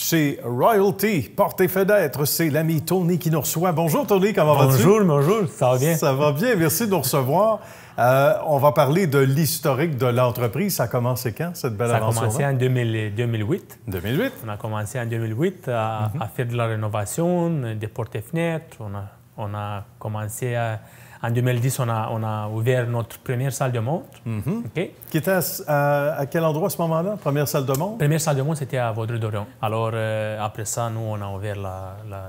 chez Royalty, portes et fenêtres. C'est l'ami Tony qui nous reçoit. Bonjour Tony, comment vas-tu? Bonjour, ça va bien? Ça va bien, merci de nous recevoir. On va parler de l'historique de l'entreprise. Ça a commencé quand, cette belle aventure? Ça a commencé en 2008. 2008? On a commencé en 2008 à faire de la rénovation, des portes et fenêtres. On a commencé en 2010, on a ouvert notre première salle de montre. Okay. Qui était à quel endroit à ce moment-là? Première salle de montre? Première salle de montre, c'était à Vaudreuil-Dorion. Alors, après ça, nous, on a ouvert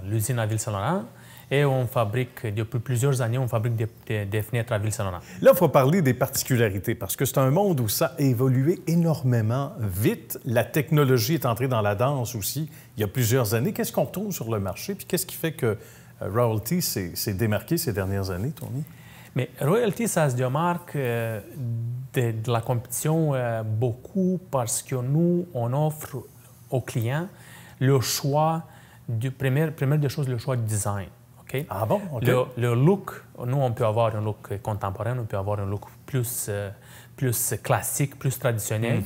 l'usine à Ville-Saint-Laurent. Et on fabrique, depuis plusieurs années, on fabrique des fenêtres à Ville-Saint-Laurent. Là, il faut parler des particularités, parce que c'est un monde où ça a évolué énormément vite. La technologie est entrée dans la danse aussi il y a plusieurs années. Qu'est-ce qu'on retrouve sur le marché? Puis qu'est-ce qui fait que Royalty s'est démarqué ces dernières années, Tony? Mais Royalty, ça se démarque de la compétition beaucoup parce que nous, on offre aux clients le choix, première des choses, le choix du design. Okay? Ah bon? OK. Le look, nous, on peut avoir un look contemporain, on peut avoir un look plus classique, plus traditionnel.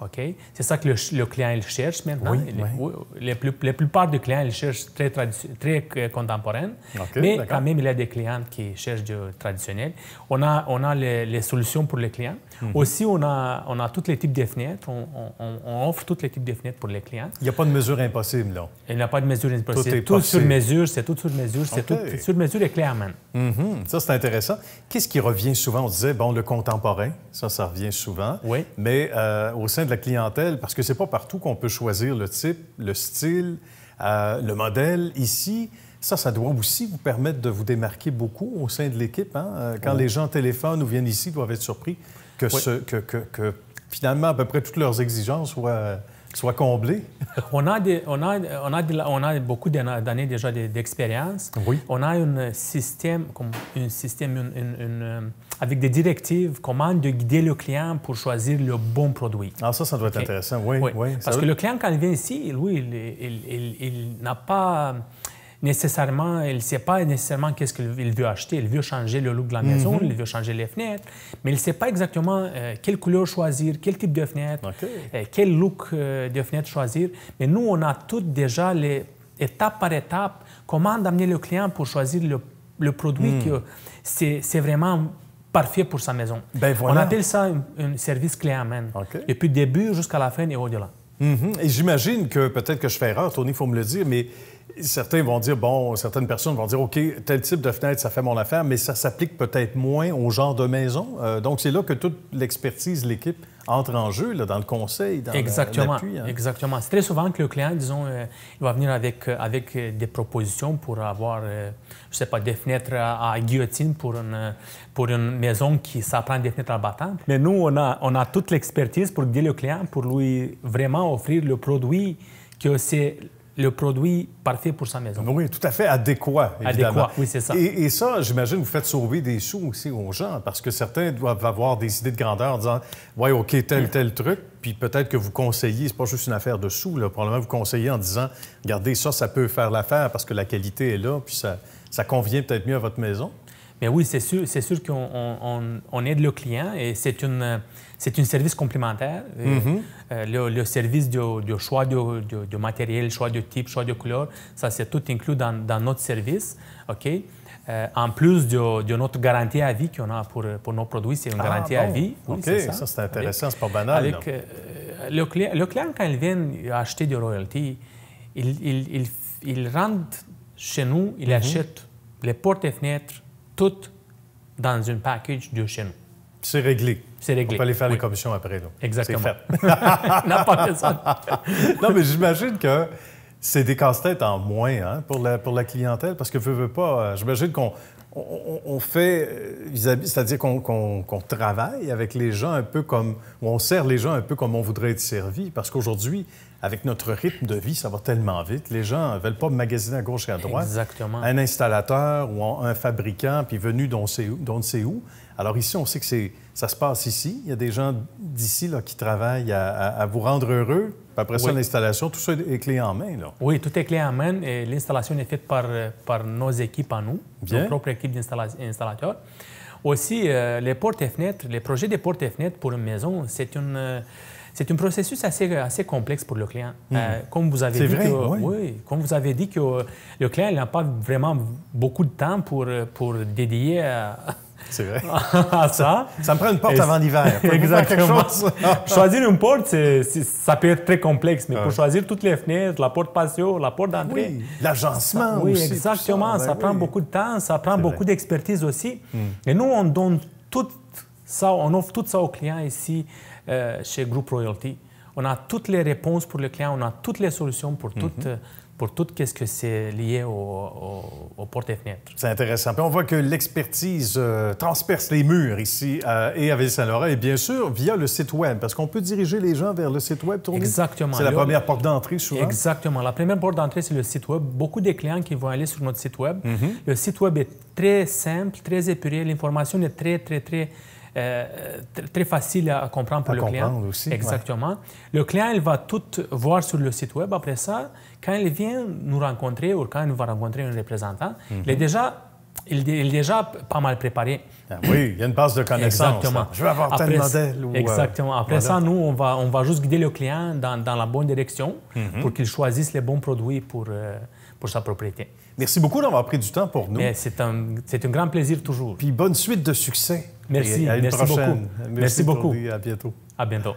Okay? C'est ça que le client il cherche maintenant. Oui, La plupart des clients ils cherchent très contemporain, mais quand même, il y a des clients qui cherchent du traditionnel. On a les solutions pour les clients. Aussi, on a tous les types de fenêtres. On offre tous les types de fenêtres pour les clients. Il n'y a pas de mesure impossible, là? Il n'y a pas de mesure impossible. C'est tout sur mesure, c'est tout sur mesure, c'est tout sur mesure et clé en main. Ça, c'est intéressant. Qu'est-ce qui revient souvent? On disait, bon, le contemporain, ça revient souvent. Oui. Mais au sein de la clientèle, parce que c'est pas partout qu'on peut choisir le type, le style, le modèle. Ici, ça doit aussi vous permettre de vous démarquer beaucoup au sein de l'équipe. Hein? Quand les gens téléphonent ou viennent ici, ils doivent être surpris que finalement, à peu près toutes leurs exigences soient comblées. On a beaucoup d'années déjà d'expérience. Oui. On a un système avec des directives, comment de guider le client pour choisir le bon produit. Ah, ça doit être intéressant, oui. Parce que le client, quand il vient ici, lui, il n'a pas nécessairement, il ne sait pas nécessairement qu'est-ce qu'il veut acheter. Il veut changer le look de la maison, il veut changer les fenêtres, mais il ne sait pas exactement quelle couleur choisir, quel type de fenêtre, quel look de fenêtre choisir. Mais nous, on a tout déjà, étape par étape, comment d'amener le client pour choisir le produit que c'est vraiment parfait pour sa maison. Ben voilà. On appelle ça un service clé en main, depuis le début jusqu'à la fin et au-delà. Et j'imagine que, peut-être que je fais erreur, Tony, il faut me le dire, mais certaines personnes vont dire, OK, tel type de fenêtre, ça fait mon affaire, mais ça s'applique peut-être moins au genre de maison. Donc, c'est là que toute l'expertise, l'équipe entre en jeu, là, dans le conseil, dans l'appui. Hein? Exactement. C'est très souvent que le client, disons, il va venir avec des propositions pour avoir, je ne sais pas, des fenêtres à guillotine pour une maison qui s'apprend des fenêtres à battant. Mais nous, on a toute l'expertise pour guider le client, pour lui vraiment offrir le produit que c'est le produit parfait pour sa maison. Oui, tout à fait adéquat, évidemment. Adéquat, oui, c'est ça. Et ça, j'imagine, vous faites sauver des sous aussi aux gens, parce que certains doivent avoir des idées de grandeur en disant « Ouais, OK, tel truc », puis peut-être que vous conseillez, c'est pas juste une affaire de sous, là, probablement vous conseillez en disant « Regardez, ça peut faire l'affaire parce que la qualité est là, puis ça convient peut-être mieux à votre maison ». Mais oui, c'est sûr qu'on aide le client et c'est un service complémentaire. Le service de choix de matériel, choix de type, choix de couleur, ça c'est tout inclus dans notre service. En plus de notre garantie à vie qu'on a pour nos produits, c'est une garantie à vie. Oui, ça c'est intéressant, c'est pas banal. Le client, quand il vient acheter du Royalty, il rentre chez nous, il achète les portes et fenêtres, toutes dans une package de chez nous. C'est réglé. C'est réglé. On peut aller faire les commissions après. Là. Exactement. C'est fait. N'a pas fait ça. Non, mais j'imagine que c'est des casse-têtes en moins pour la clientèle, parce que veux pas. J'imagine qu'on fait vis-à-vis, c'est-à-dire qu'on travaille avec les gens un peu comme, ou on sert les gens un peu comme on voudrait être servi, parce qu'aujourd'hui, avec notre rythme de vie, ça va tellement vite. Les gens ne veulent pas magasiner à gauche et à droite. Exactement. Un installateur ou un fabricant, puis venu d'on ne sait où. Alors ici, on sait que ça se passe ici. Il y a des gens d'ici là, qui travaillent à vous rendre heureux. Puis après ça, l'installation, tout ça est clé en main. Là. Oui, tout est clé en main. Et l'installation est faite par nos équipes à nous, nos propres équipes d'installateurs. Aussi, les portes et fenêtres, les projets des portes et fenêtres pour une maison, C'est un processus assez complexe pour le client. Comme vous avez dit, vrai, comme vous avez dit que le client n'a pas vraiment beaucoup de temps pour dédier C'est vrai. à ça. Ça me prend une porte avant l'hiver. Exactement. Choisir une porte, ça peut être très complexe, mais pour choisir toutes les fenêtres, la porte patio, la porte d'entrée... Oui, l'agencement oui, aussi. exactement. Ça prend beaucoup de temps, ça prend beaucoup d'expertise aussi. Et nous, on donne tout ça, on offre tout ça aux clients ici chez Group Royalty. On a toutes les réponses pour le client, on a toutes les solutions pour tout ce que c'est lié aux portes et fenêtres. C'est intéressant. Puis on voit que l'expertise transperce les murs ici et à Ville-Saint-Laurent, et bien sûr via le site Web, parce qu'on peut diriger les gens vers le site Web tourné. Exactement. C'est la première porte d'entrée souvent. Exactement. La première porte d'entrée, c'est le site Web. Beaucoup de clients qui vont aller sur notre site Web. Le site Web est très simple, très épuré. L'information est très facile à comprendre pour le client. Aussi, exactement. Ouais. Le client, il va tout voir sur le site Web. Après ça, quand il vient nous rencontrer ou quand il va rencontrer un représentant, il est déjà pas mal préparé. Ah oui, il y a une base de connaissances. Exactement. Je veux avoir tel modèle. Exactement. Après ça, nous, on va juste guider le client dans la bonne direction pour qu'il choisisse les bons produits pour sa propriété. Merci beaucoup d'avoir pris du temps pour nous. C'est un grand plaisir toujours. Puis bonne suite de succès. Merci. Et à une merci prochaine. beaucoup. Merci beaucoup. À bientôt. À bientôt.